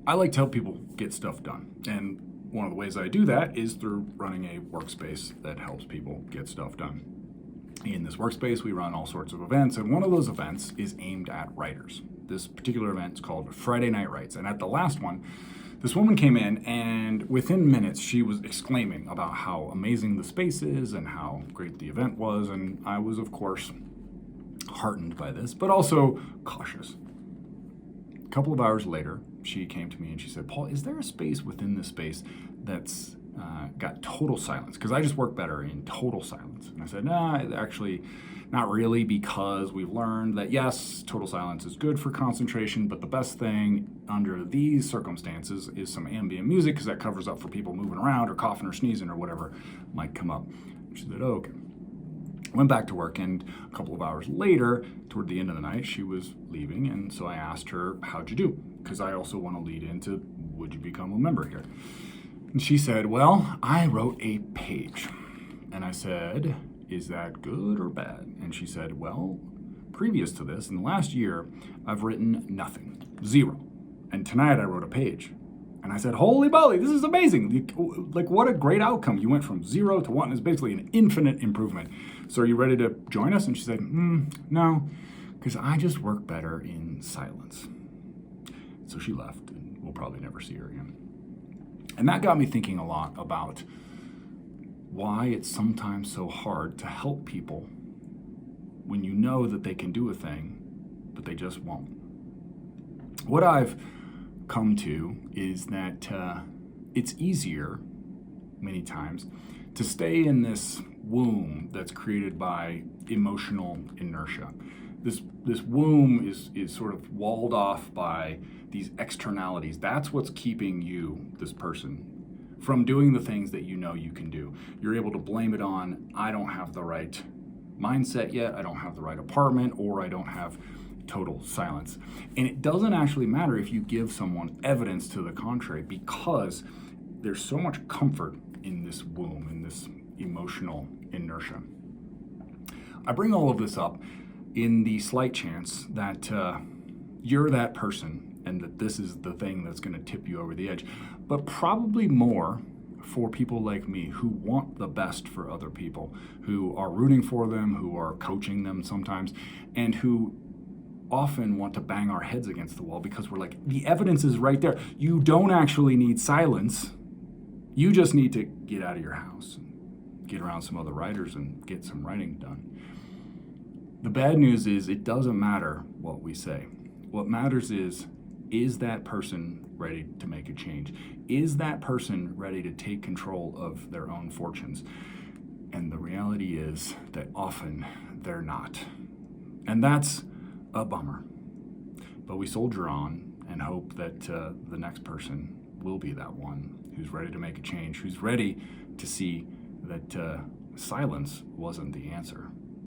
I like to help people get stuff done. And one of the ways I do that is through running a workspace that helps people get stuff done. In this workspace, we run all sorts of events, and one of those events is aimed at writers. This particular event is called Friday Night Writes, and at the last one, this woman came in, and within minutes, she was exclaiming about how amazing the space is and how great the event was, and I was, of course, heartened by this, but also cautious. A couple of hours later, she came to me and she said, "Paul, is there a space within this space that's got total silence? Because I just work better in total silence." And I said, "Nah, actually, not really, because we've learned that yes, total silence is good for concentration, but the best thing under these circumstances is some ambient music because that covers up for people moving around or coughing or sneezing or whatever might come up." She said, "Oh, okay." Went back to work, and a couple of hours later, toward the end of the night, she was leaving, and so I asked her, "How'd you do?" Because I also want to lead into, "Would you become a member here?" And she said, "Well, I wrote a page." And I said, "Is that good or bad?" And she said, "Well, previous to this, in the last year, I've written nothing, zero. And tonight I wrote a page." And I said, "Holy moly, this is amazing. Like, what a great outcome. You went from 0 to 1. It's basically an infinite improvement. So are you ready to join us?" And she said, "No, because I just work better in silence." So she left, and we'll probably never see her again. And that got me thinking a lot about why it's sometimes so hard to help people when you know that they can do a thing, but they just won't. What I've come to is that it's easier, many times, to stay in this womb that's created by emotional inertia. This womb is sort of walled off by these externalities. That's what's keeping you, this person, from doing the things that you know you can do. You're able to blame it on, "I don't have the right mindset yet, I don't have the right apartment, or I don't have total silence." And it doesn't actually matter if you give someone evidence to the contrary, because there's so much comfort in this womb, in this emotional inertia. I bring all of this up in the slight chance that you're that person and that this is the thing that's going to tip you over the edge, but probably more for people like me who want the best for other people, who are rooting for them, who are coaching them sometimes, and who often want to bang our heads against the wall because we're like, the evidence is right there. You don't actually need silence. You just need to get out of your house and get around some other writers and get some writing done. The bad news is it doesn't matter what we say. What matters is that person ready to make a change? Is that person ready to take control of their own fortunes? And the reality is that often they're not. And that's a bummer. But we soldier on and hope that the next person will be that one who's ready to make a change, who's ready to see that silence wasn't the answer.